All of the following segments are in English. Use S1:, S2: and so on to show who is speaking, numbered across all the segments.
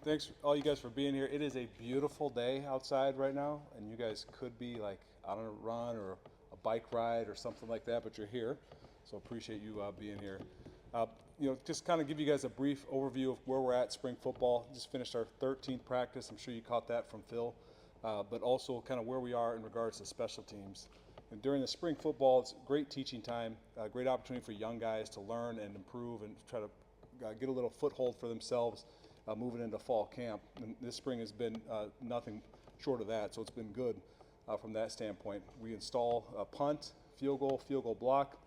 S1: Thanks all you guys for being here. It is a beautiful day outside right now, and you guys could be like on a run or a bike ride or something like that, but you're here, so appreciate you being here. Just kind of give you guys a brief overview of where we're at spring football. Just finished our 13th practice. I'm sure you caught that from Phil, but also kind of where we are in regards to special teams. And during the spring football, it's a great teaching time, a great opportunity for young guys to learn and improve and try to get a little foothold for themselves moving into fall camp. And this spring has been nothing short of that, so it's been good from that standpoint. We install a punt, field goal block.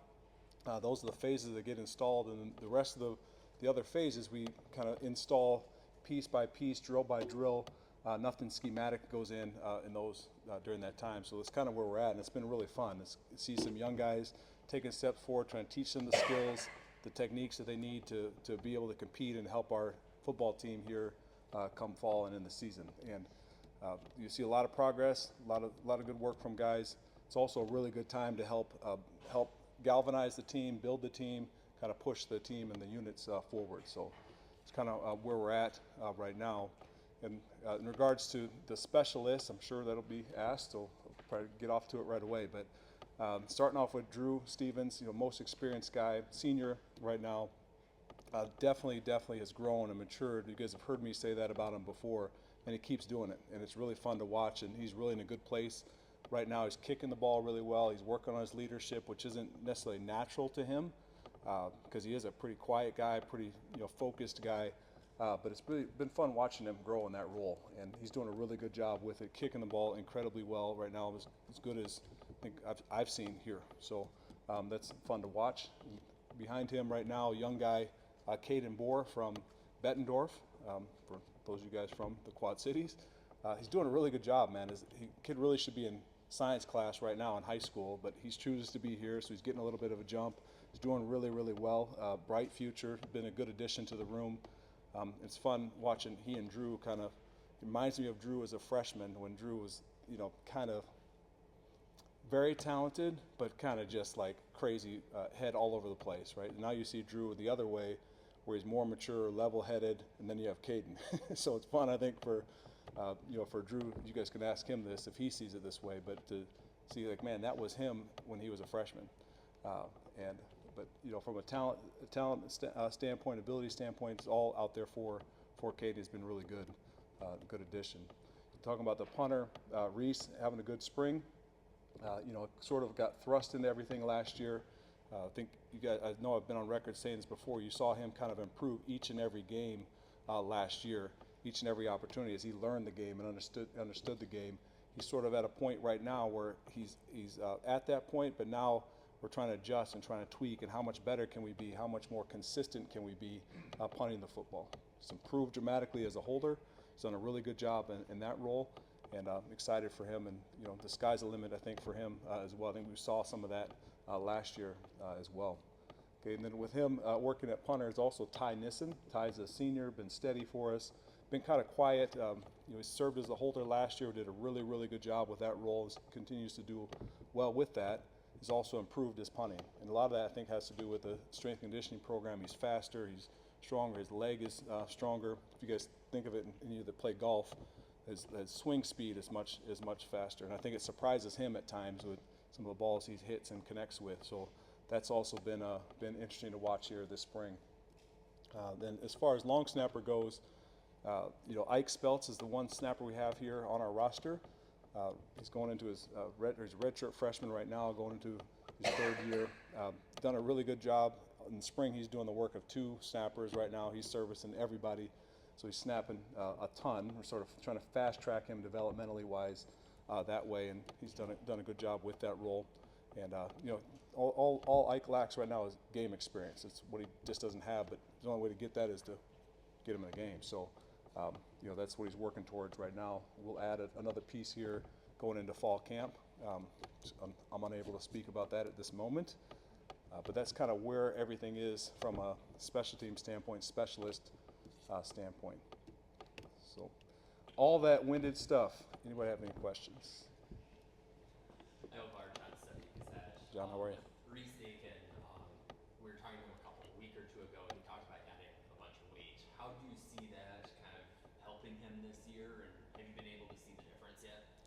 S1: Those are the phases that get installed, and the rest of the other phases we kind of install piece by piece, drill by drill. Nothing schematic goes in those during that time. So that's kind of where we're at, and it's been really fun. See some young guys taking steps forward, trying to teach them the skills, the techniques that they need to be able to compete and help our football team here come fall and in the season. And you see a lot of progress, a lot of good work from guys. It's also a really good time to help galvanize the team, build the team, kind of push the team and the units forward. So it's kind of where we're at right now. And in regards to the specialists, I'm sure that'll be asked, so I'll probably get off to it right away. But starting off with Drew Stevens, most experienced guy, senior right now, definitely has grown and matured. You guys have heard me say that about him before, and he keeps doing it, and it's really fun to watch, and he's really in a good place. Right now he's kicking the ball really well. He's working on his leadership, which isn't necessarily natural to him because he is a pretty quiet guy, pretty focused guy. But it's really been fun watching him grow in that role, and he's doing a really good job with it, kicking the ball incredibly well right now, as good as I think I've seen here. So that's fun to watch. Behind him right now, a young guy, Caden Bohr from Bettendorf, for those of you guys from the Quad Cities. He's doing a really good job, man. Kid really should be in science class right now in high school, but he chooses to be here, so he's getting a little bit of a jump. He's doing really well. Bright future, been a good addition to the room. It's fun watching he and Drew kind of, reminds me of Drew as a freshman when Drew was, kind of very talented, but kind of just like crazy, head all over the place, right? Now you see Drew the other way, where he's more mature, level-headed, and then you have Caden. So it's fun, I think, for Drew. You guys can ask him this if he sees it this way, but to see like, man, that was him when he was a freshman, But from a talent standpoint, ability standpoint, it's all out there for Katie. Has been really good, good addition. Talking about the punter, Reese having a good spring. Sort of got thrust into everything last year. I think you guys, I know I've been on record saying this before. You saw him kind of improve each and every game last year, each and every opportunity as he learned the game and understood the game. He's sort of at a point right now where he's at that point, but now we're trying to adjust and trying to tweak, and how much better can we be? How much more consistent can we be punting the football? He's improved dramatically as a holder. He's done a really good job in that role, and I'm excited for him. And the sky's the limit, I think, for him as well. I think we saw some of that last year as well. Okay, and then with him working at punter is also Ty Nissen. Ty's a senior, been steady for us, been kind of quiet. He served as a holder last year, did a really good job with that role. Continues to do well with that. He's also improved his punting, and a lot of that I think has to do with the strength and conditioning program. He's faster, he's stronger, his leg is stronger. If you guys think of it, and you that play golf, his swing speed is much faster, and I think it surprises him at times with some of the balls he hits and connects with. So that's also been interesting to watch here this spring. Then as far as long snapper goes, Ike Speltz is the one snapper we have here on our roster. He's going into his redshirt freshman right now, going into his third year. Done a really good job. In the spring, he's doing the work of two snappers right now. He's servicing everybody, so he's snapping a ton. We're sort of trying to fast track him developmentally wise that way, and he's done a good job with that role. And all Ike lacks right now is game experience. It's what he just doesn't have, but the only way to get that is to get him in the game. So that's what he's working towards right now. We'll add another piece here going into fall camp. I'm unable to speak about that at this moment, but that's kind of where everything is from a special team standpoint, specialist standpoint. So all that winded stuff. Anybody have any questions?
S2: LeVar,
S1: John, how are you?
S2: Reese Dakin, we were talking to him a week or two ago, and he talked about adding a bunch of weight. How do you see that kind of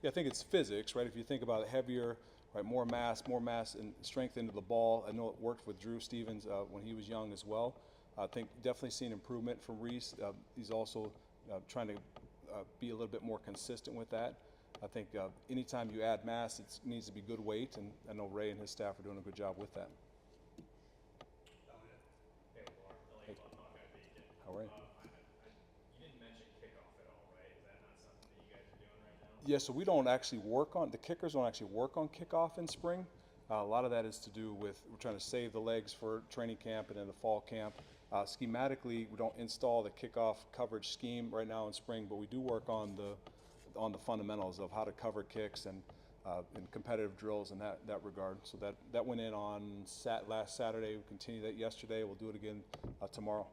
S1: Yeah, I think it's physics, right? If you think about it, heavier, right, more mass and strength into the ball. I know it worked with Drew Stevens when he was young as well. I think definitely seen improvement from Reese. He's also trying to be a little bit more consistent with that. I think anytime you add mass, it needs to be good weight, and I know Ray and his staff are doing a good job with that.
S2: Hey, LeVar.
S1: Hey.
S2: Hawkeye Bacon.
S1: All right.
S2: You didn't mention kickoff at all, right? Is that not something that you guys are doing right now?
S1: Yeah, so we don't actually work on, the kickers don't actually work on kickoff in spring. A lot of that is to do with, we're trying to save the legs for training camp and then the fall camp. Schematically, we don't install the kickoff coverage scheme right now in spring, but we do work on the fundamentals of how to cover kicks and competitive drills in that regard. So that went in on last Saturday. We continued that yesterday. We'll do it again tomorrow.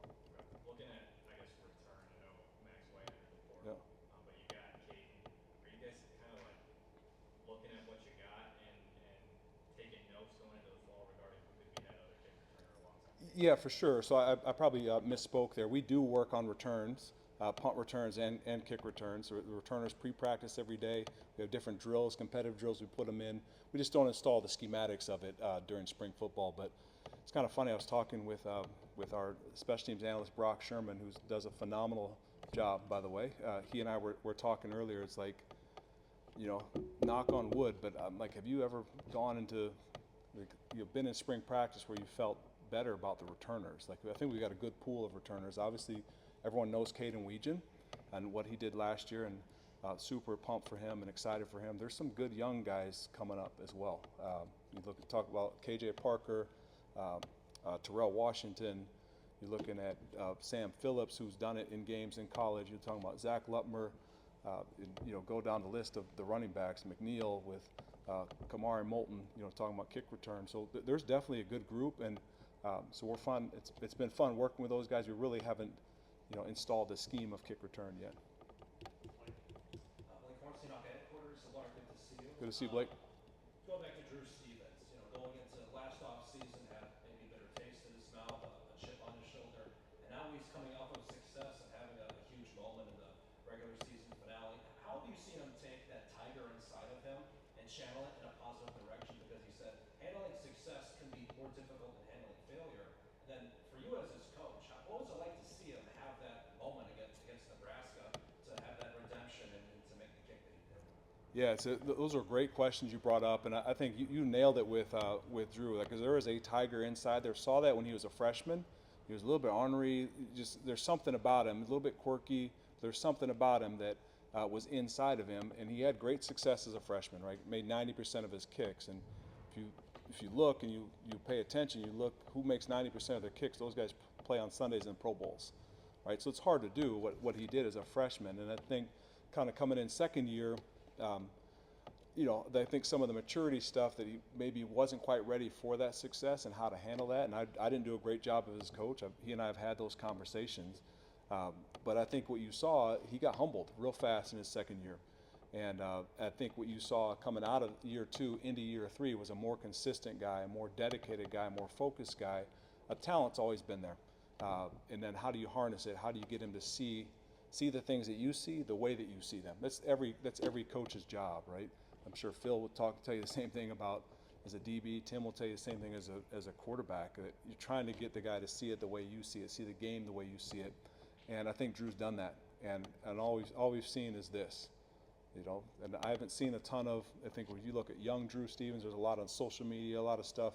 S2: Looking at, I guess, return, I know Max White entered the portal,
S1: Yeah.
S2: but you got Caden. Are you guys kind of like looking at what you got and taking notes going into the fall regarding who could be that other kick returner alongside?
S1: Yeah, for sure. So I probably misspoke there. We do work on returns, punt returns and kick returns. So the returners pre-practice every day. We have different drills, competitive drills. We put them in. We just don't install the schematics of it during spring football. But it's kind of funny. I was talking with our special teams analyst Brock Sherman, who does a phenomenal job, by the way. He and I were talking earlier. It's like, you know, knock on wood, but like, have you ever gone into, like, you've been in spring practice where you felt better about the returners? Like, I think we got a good pool of returners. Obviously, everyone knows Caden Weegan and what he did last year, and super pumped for him and excited for him. There's some good young guys coming up as well. You talk about KJ Parker, Terrell Washington. You're looking at Sam Phillips, who's done it in games in college. You're talking about Zach Lutmer. Go down the list of the running backs, McNeil with Kamari Moulton, talking about kick return. So there's definitely a good group, and so we're fun. It's been fun working with those guys. We really haven't, installed the scheme of kick return yet.
S3: Blake Hornstein, Hawkeye headquarters. LeVar, good to see you.
S1: Good to see you, Blake.
S3: Going back to Drew Stevens, going into last offseason, had maybe a bitter taste in his mouth, a chip on his shoulder, and now he's coming off of success and having a huge moment in the regular season finale. How have you seen him take that tiger inside of him and channel it in a positive direction? Because he said handling success can be more difficult than handling failure. And then for you as his coach, what was it like to see him have that moment against Nebraska, to have that redemption and to make the kick that he did?
S1: Yeah, those are great questions you brought up, and I think you nailed it with Drew, because there is a tiger inside there. Saw that when he was a freshman. He was a little bit ornery. There's something about him, a little bit quirky. There's something about him that was inside of him, and he had great success as a freshman. Right, made 90% of his kicks, and if you look and you pay attention, you look who makes 90% of their kicks. Those guys play on Sundays in Pro Bowls, right? So it's hard to do what he did as a freshman, and I think kind of coming in second year. I think some of the maturity stuff that he maybe wasn't quite ready for that success and how to handle that. And I didn't do a great job as coach. He and I have had those conversations. But I think what you saw, he got humbled real fast in his second year. And I think what you saw coming out of year 2 into year 3 was a more consistent guy, a more dedicated guy, a more focused guy. Talent's always been there. And then how do you harness it? How do you get him to see the things that you see the way that you see them? That's every coach's job, right? I'm sure Phil will tell you the same thing about as a DB. Tim will tell you the same thing as a quarterback. You're trying to get the guy to see it the way you see it, see the game the way you see it. And I think Drew's done that. And all we've seen is this, And I haven't seen a ton of. I think when you look at young Drew Stevens, there's a lot on social media, a lot of stuff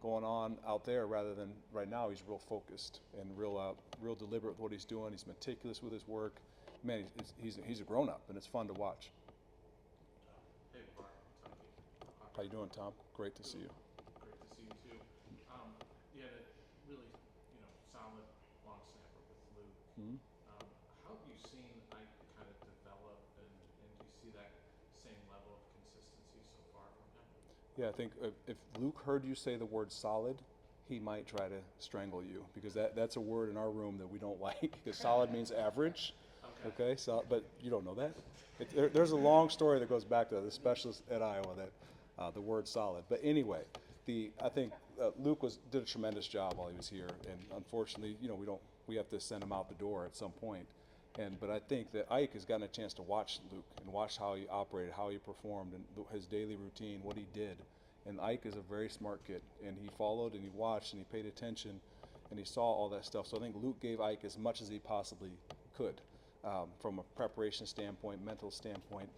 S1: going on out there. Rather than right now, he's real focused and real deliberate with what he's doing. He's meticulous with his work. Man, he's a grown up, and it's fun to watch.
S4: Hey, LeVar.
S1: How you doing, Tom? Great to see you.
S4: Great to see you too. You had a really, solid long snapper with Luke.
S1: Mm-hmm.
S4: How have you seen Ike kind of develop, and do you see that same level of consistency so far from him?
S1: Yeah, I think if Luke heard you say the word solid, he might try to strangle you, because that's a word in our room that we don't like, because solid means average. Okay, so, but you don't know that. There's a long story that goes back to the specialist at Iowa that the word solid. But anyway, I think Luke did a tremendous job while he was here, and unfortunately, we have to send him out the door at some point. But I think that Ike has gotten a chance to watch Luke and watch how he operated, how he performed, and his daily routine, what he did. And Ike is a very smart kid, and he followed and he watched and he paid attention, and he saw all that stuff. So I think Luke gave Ike as much as he possibly could, from a preparation standpoint, mental standpoint.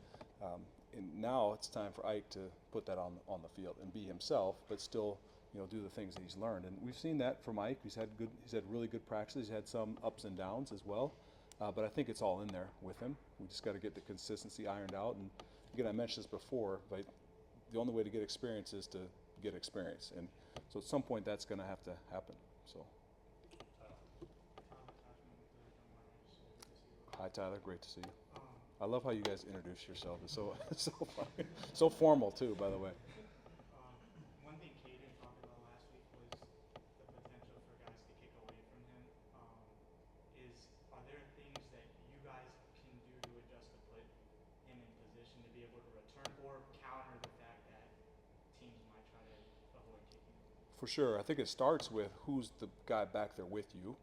S1: And now it's time for Ike to put that on the field and be himself, but still, do the things that he's learned. And we've seen that from Ike. He's had really good practices. He's had some ups and downs as well. But I think it's all in there with him. We just got to get the consistency ironed out. And again, I mentioned this before, but the only way to get experience is to get experience. And so at some point that's going to have to happen. So, hi Tyler, great to see you. I love how you guys introduce yourself. It's so funny. So formal too, by the way.
S5: One thing Caden talked about last week was the potential for guys to kick away from him. Are there things that you guys can do to adjust to put him in position to be able to return or counter the fact that teams might try to avoid kicking him?
S1: For sure. I think it starts with who's the guy back there with you.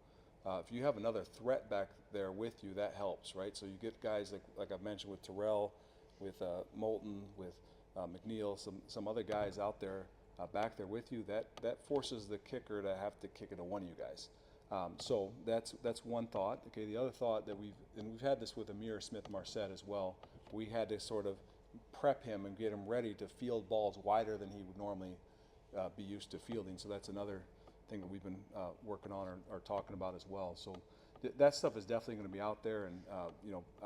S1: If you have another threat back there with you, that helps, right? So you get guys like I've mentioned with Terrell, with Moulton, with McNeil, some other guys out there back there with you. That forces the kicker to have to kick it to one of you guys. So that's one thought. Okay, the other thought that we've had this with Amir Smith-Marset as well. We had to sort of prep him and get him ready to field balls wider than he would normally be used to fielding. So that's another thing that we've been working on or talking about as well. So that stuff is definitely going to be out there, and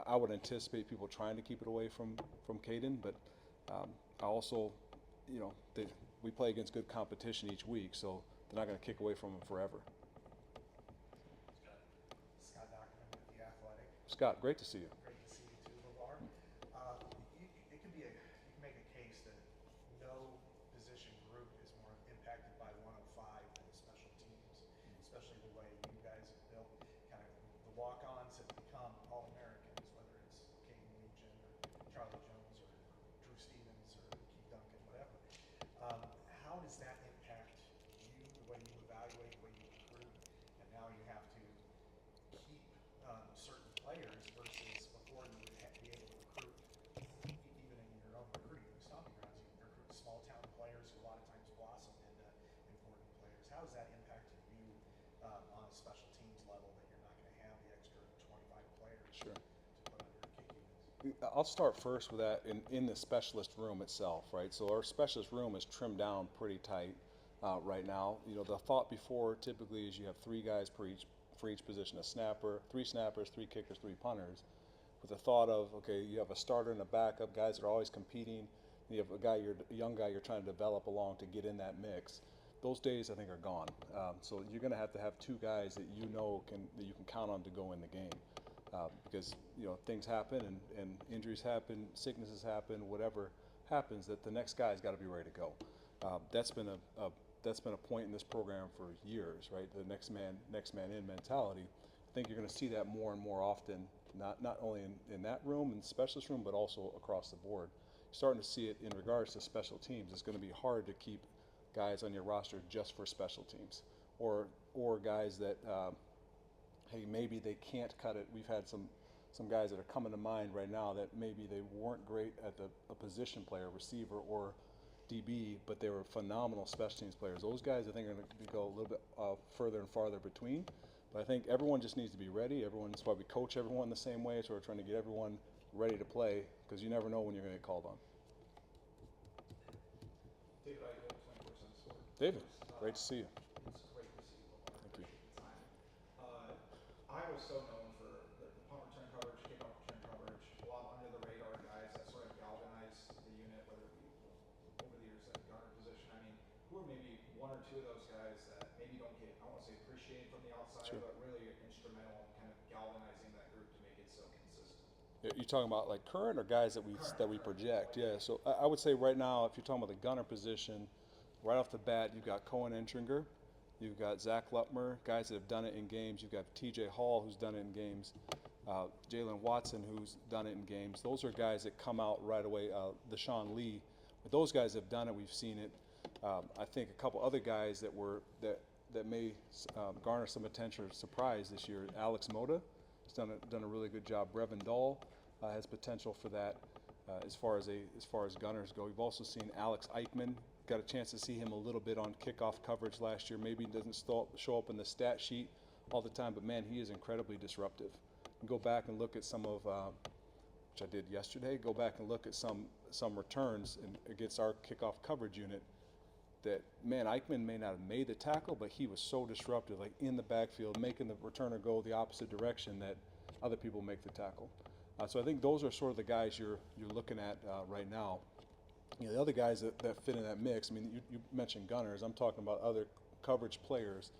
S1: I would anticipate people trying to keep it away from Caden, but I also, we play against good competition each week, so they're not going to kick away from him forever.
S6: Scott Dockman with The Athletic.
S1: Scott, great to see you.
S6: Great to see you too, LeVar. You can make a case that no position group is more impacted by 105 than special teams, especially the way you guys have built. Kind of the walk-ons have become All-Americans, whether it's Caden Legion or Charlie Jones or Drew Stevens or Keith Duncan, whatever. How does that impact you, the way you evaluate, the way you recruit, and now you have to keep certain players versus before you would be able to recruit, even in your own recruiting stomping grounds, you can recruit small town players who a lot of times blossom into important players. How has that impacted you on a special teams level that you're not going to have the extra 25 players
S1: Sure.
S6: to put under kick units?
S1: I'll start first with that in the specialist room itself, right? So our specialist room is trimmed down pretty tight right now. The thought before typically is you have 3 guys for each position: a snapper, 3 snappers, 3 kickers, 3 punters. With the thought of, okay, you have a starter and a backup, guys that are always competing. You have a young guy you're trying to develop along to get in that mix. Those days I think are gone. So you're going to have 2 guys that that you can count on to go in the game. Because things happen and injuries happen, sicknesses happen, whatever happens, that the next guy's got to be ready to go. That's been a point in this program for years, right? The next man in mentality. I think you're going to see that more and more often, not only in that room, in the specialist room, but also across the board. You're starting to see it in regards to special teams. It's going to be hard to keep guys on your roster just for special teams, or guys that. Hey, maybe they can't cut it. We've had some guys that are coming to mind right now that maybe they weren't great at a position player, receiver or DB, but they were phenomenal special teams players. Those guys, I think, are going to go a little bit further and farther between. But I think everyone just needs to be ready. That's why we coach everyone the same way. So we're trying to get everyone ready to play, because you never know when you're going to get called on.
S3: David, I go 24/7 Sport.
S1: David, great to see you.
S3: It's great to see you, LeVar.
S1: Thank you.
S3: Appreciate the time. I was so known for the punt return coverage, kickoff return coverage, a lot under the radar guys that sort of galvanized the unit, whether it be over the years at gunner position. I mean, who are maybe 1 or 2 of those guys that maybe don't get, I won't say appreciated from the outside,
S1: Sure.
S3: but really instrumental in kind of galvanizing that group to make it so consistent?
S1: You're talking about like current or guys that we project? Yeah. So I would say right now, if you're talking about the gunner position, right off the bat, you've got Cohen Entringer, you've got Zach Lutmer, guys that have done it in games. You've got T.J. Hall, who's done it in games. Jalen Watson, who's done it in games. Those are guys that come out right away. Deshaun Lee, but those guys have done it. We've seen it. I think a couple other guys that may garner some attention or surprise this year. Alex Moda, He's done a really good job. Brevin Dahl has potential for that as far as gunners go. We've also seen Alex Eichmann. Got a chance to see him a little bit on kickoff coverage last year. Maybe he doesn't show up in the stat sheet all the time, but man, he is incredibly disruptive. You go back and look at some of, which I did yesterday, go back and look at some returns against our kickoff coverage unit that, man, Eichmann may not have made the tackle, but he was so disruptive, like in the backfield, making the returner go the opposite direction that other people make the tackle. So I think those are sort of the guys you're looking at right now. You know, the other guys that fit in that mix, I mean, you mentioned gunners. I'm talking about other coverage players.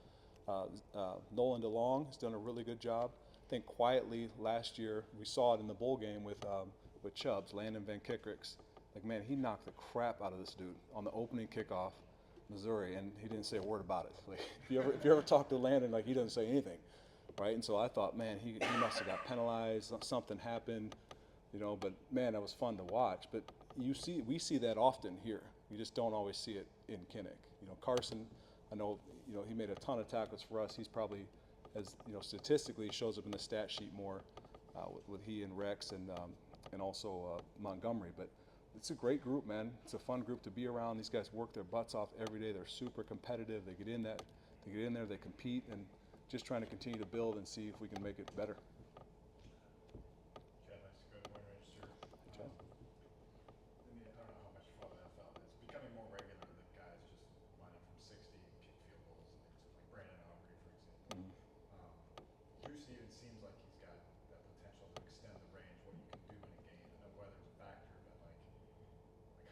S1: Nolan DeLong has done a really good job. I think quietly last year, we saw it in the bowl game with Chubbs, Landon Van Kickricks. Like, man, he knocked the crap out of this dude on the opening kickoff, Missouri, and he didn't say a word about it. Like, if you ever talk to Landon, like, he doesn't say anything, right? And so I thought, man, he must have got penalized, something happened, you know. But man, that was fun to watch. But we see that often here. You just don't always see it in Kinnick. You know, Carson, I know, you know, he made a ton of tackles for us. He's probably, as you know, statistically shows up in the stat sheet more with he and Rex and also Montgomery. But it's a great group, man. It's a fun group to be around. These guys work their butts off every day. They're super competitive. They get in there, they compete, and just trying to continue to build and see if we can make it better.
S7: Chad, nice to go to Wayne Register.
S1: Chad?
S7: I mean, I don't know how much you follow the NFL. It's becoming more regular that guys just line up from 60 and kick field goals, like Brandon Aubrey, for example. Drew Stevens seems like he's got that potential to extend the range, what you can do in a game. I know weather's a factor, but like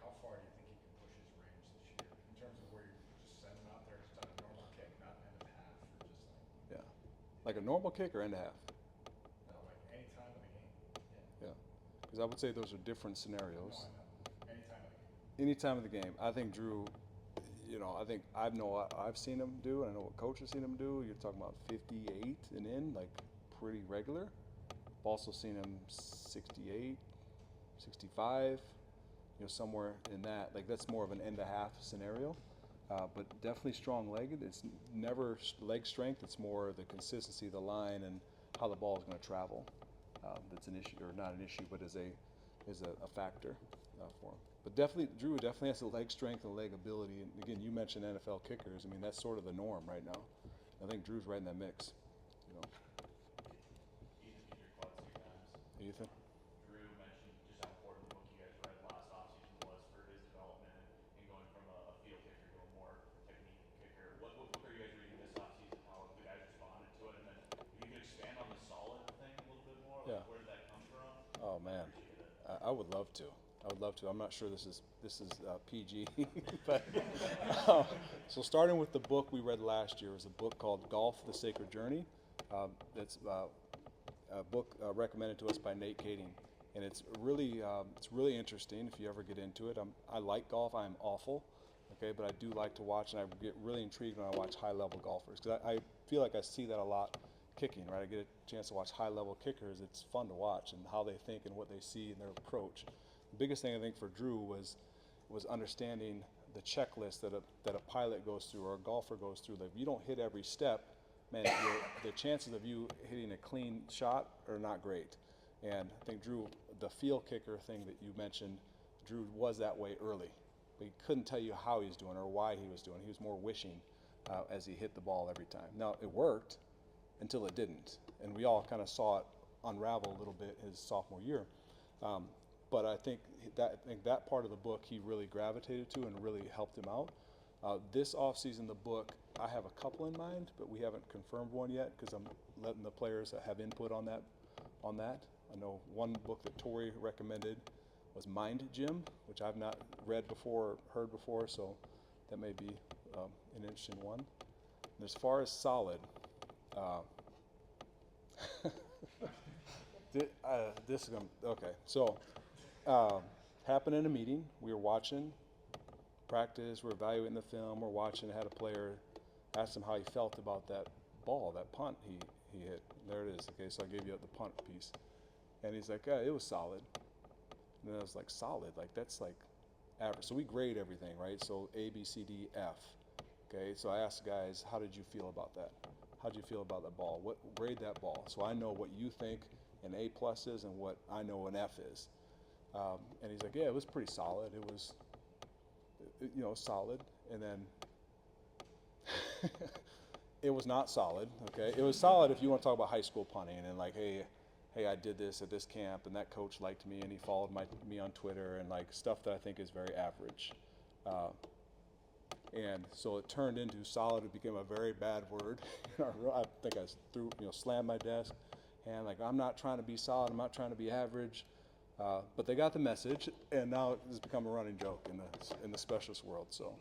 S7: how far do you think he can push his range this year in terms of where you just send him out there just on a normal kick, not end of half, or just like
S1: Like a normal kick or end of half?
S7: no, like any time of the game.
S1: Yeah. Because I would say those are different scenarios.
S7: No, I know. Any time of the game.
S1: Any time of the game. I think Drew, you know, I've seen him do, and I know what coach has seen him do. You're talking about 58 and in, like pretty regular. I've also seen him 68, 65, you know, somewhere in that. Like that's more of an end of half scenario. But definitely strong-legged. It's never leg strength. It's more the consistency of the line and how the ball is going to travel. That's an issue, or not an issue, but is a factor for him. But Drew definitely has the leg strength and leg ability. And again, you mentioned NFL kickers. I mean, that's sort of the norm right now. I think Drew's right in that mix. You know.
S2: Ethan, your quad 2 times.
S1: Ethan.
S2: Drew mentioned just how important the book you guys read last offseason was for his development and going from a field kicker to a more technique kicker. What book are you guys reading this offseason? How the guys responded to it? And then if you could expand on the solid thing a little bit more, like
S1: Yeah.
S2: where did that come from?
S1: Oh man, I would love to. I'm not sure this is PG, but so starting with the book we read last year was a book called Golf: The Sacred Journey. It's a book recommended to us by Nate Kading, and it's really interesting if you ever get into it. I like golf. I'm awful, okay, but I do like to watch, and I get really intrigued when I watch high-level golfers because I feel like I see that a lot kicking. Right, I get a chance to watch high-level kickers. It's fun to watch and how they think and what they see in their approach. The biggest thing I think for Drew was understanding the checklist that a pilot goes through or a golfer goes through. Like if you don't hit every step, man, the chances of you hitting a clean shot are not great. And I think Drew, the field kicker thing that you mentioned, Drew was that way early. But he couldn't tell you how he was doing or why he was doing it. He was more wishing as he hit the ball every time. Now, it worked until it didn't. And we all kind of saw it unravel a little bit his sophomore year. But I think that part of the book he really gravitated to and really helped him out. This offseason, the book, I have a couple in mind, but we haven't confirmed one yet because I'm letting the players have input on that. I know one book that Tori recommended was Mind Gym, which I've not read before or heard before, so that may be an interesting one. And as far as solid, this is going to, okay, so happened in a meeting. We were watching practice, we're evaluating the film, we're watching, had a player, asked him how he felt about that ball, that punt he hit. There it is, okay, so I gave you the punt piece. And he's like, it was solid. And then I was like, solid, like that's like average. So we grade everything, right? So A, B, C, D, F. Okay, so I asked the guys, how did you feel about that? how'd you feel about that ball? What grade that ball? So I know what you think an A+ is and what I know an F is. And he's like, yeah, it was pretty solid. It was, you know, solid. And then it was not solid. Okay, it was solid if you want to talk about high school punting and like, hey, I did this at this camp and that coach liked me and he followed me on Twitter and like stuff that I think is very average. And so it turned into solid. It became a very bad word. I think I slammed my desk, and like, I'm not trying to be solid. I'm not trying to be average. But they got the message, and now it's become a running joke in the specialist world. So,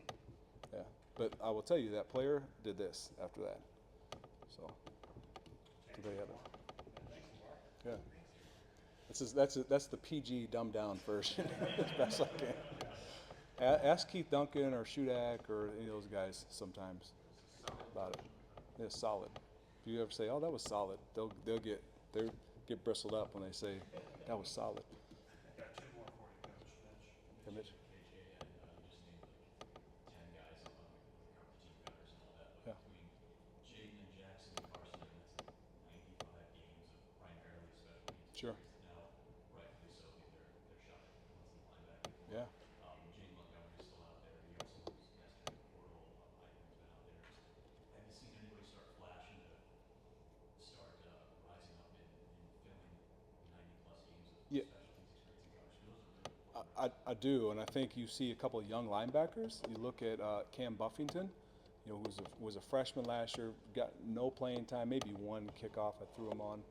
S1: yeah. But I will tell you that player did this after that. So, there you have it. Yeah. That's the PG dumbed down version as best I can. Ask Keith Duncan or Shudak or any of those guys sometimes about it. It's solid. If you ever say, "Oh, that was solid," they'll get bristled up when they say that was solid.
S6: Got two more for you, Coach Mitch.
S1: Okay, Mitch?
S2: KJ, and you just named like 10 guys on the team cutters and all that. But
S1: Yeah.
S2: between Jaden and Jackson and Carson, that's 95 games of primarily special teams.
S1: Sure.
S2: Now, rightfully so, they're shot at once in the linebacker.
S1: Yeah.
S2: Jaden Montgomery's still out there. He also was tested in the portal. Eichmann's been out there. Have you seen anybody start flashing to start rising up in filling 90+ games of
S1: Yeah.
S2: special teams experience in college? Those are really important.
S1: I do, and I think you see a couple of young linebackers. You look at Cam Buffington, you know, was a freshman last year, got no playing time, maybe one kickoff I threw him on,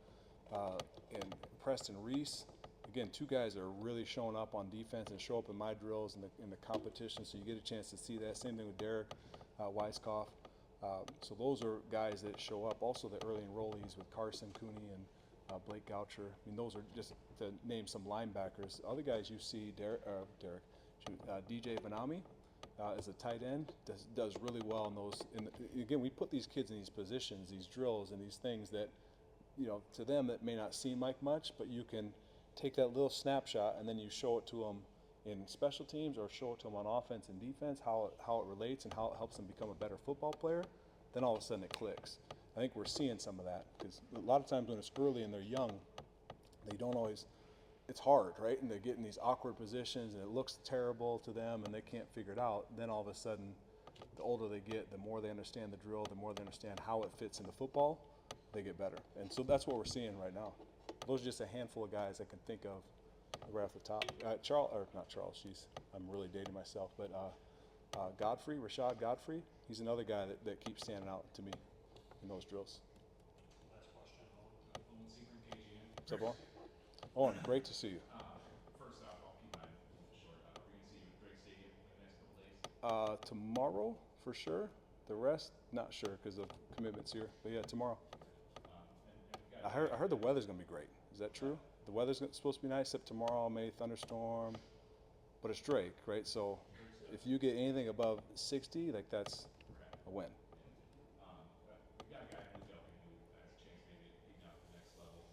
S1: and Preston Reese. Again, two guys that are really showing up on defense and show up in my drills in the competition, so you get a chance to see that. Same thing with Derek Weiskopf. So those are guys that show up. Also the early enrollees with Carson Cooney and Blake Goucher. I mean, those are just to name some linebackers. Other guys you see, DJ Vanami as a tight end does really well in those. Again, we put these kids in these positions, these drills, and these things that, you know, to them that may not seem like much, but you can take that little snapshot and then you show it to them in special teams or show it to them on offense and defense, how it relates and how it helps them become a better football player. Then all of a sudden it clicks. I think we're seeing some of that because a lot of times when it's early and they're young, they don't always. It's hard, right? And they get in these awkward positions and it looks terrible to them and they can't figure it out. Then all of a sudden, the older they get, the more they understand the drill, the more they understand how it fits into football, they get better. And so that's what we're seeing right now. Those are just a handful of guys I can think of right off the top. I'm really dating myself, but Rashad Godfrey, he's another guy that keeps standing out to me in those drills.
S3: Last question, Owen Seagram, KGM.
S1: What's up, Owen? Owen, great to see you.
S2: First off, I'll keep mine short. Are we going to see you at Drake Stadium in the next couple days?
S1: Tomorrow, for sure. The rest, not sure because of commitments here. But yeah, tomorrow. I heard the weather's going to be great. Is that true? The weather's supposed to be nice, except tomorrow may thunderstorm. But it's Drake, right? So if you get anything above 60, like that's a win.
S2: We've got a guy who's helping who has a chance maybe to beat out the next level.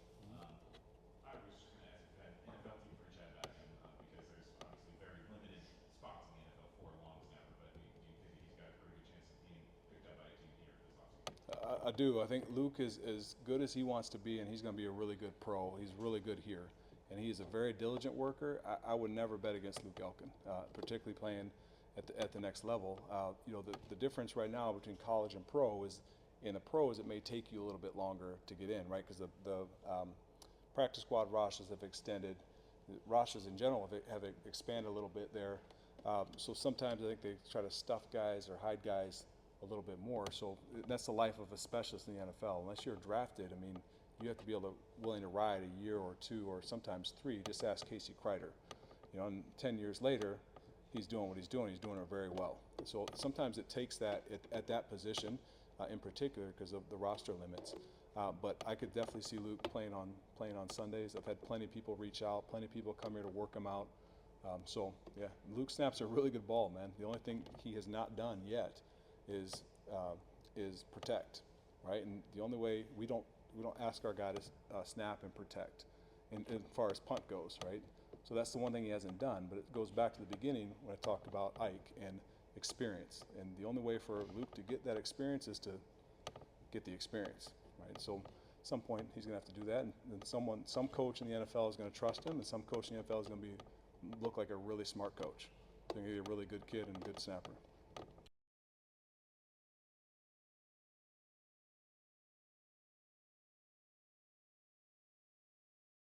S2: I was just going to ask if you had an NFL team for Chad Beckham because there's obviously very limited spots in the NFL for a long snapper, but do you think that he's got a pretty good chance of being picked up by a team here this offseason?
S1: I do. I think Luke is as good as he wants to be, and he's going to be a really good pro. He's really good here. And he's a very diligent worker. I would never bet against Luke Elkin, particularly playing at the next level. You know, the difference right now between college and pro is in the pros it may take you a little bit longer to get in, right? Because the practice squad rosters have extended. Rosters in general have expanded a little bit there. So sometimes I think they try to stuff guys or hide guys a little bit more. So that's the life of a specialist in the NFL. Unless you're drafted, I mean, you have to be willing to ride a year or two or sometimes 3. Just ask Casey Kreider. You know, and 10 years later, he's doing what he's doing. He's doing it very well. So sometimes it takes that at that position, in particular, because of the roster limits. But I could definitely see Luke playing on Sundays. I've had plenty of people reach out, plenty of people come here to work him out. So yeah, Luke snaps a really good ball, man. The only thing he has not done yet is protect, right? And the only way we don't ask our guy to snap and protect, as far as punt goes, right? So that's the one thing he hasn't done. But it goes back to the beginning when I talked about Ike and experience. And the only way for Luke to get that experience is to get the experience, right? So at some point he's going to have to do that, and some coach in the NFL is going to trust him, and some coach in the NFL is going to look like a really smart coach. He's going to be a really good kid and a good snapper.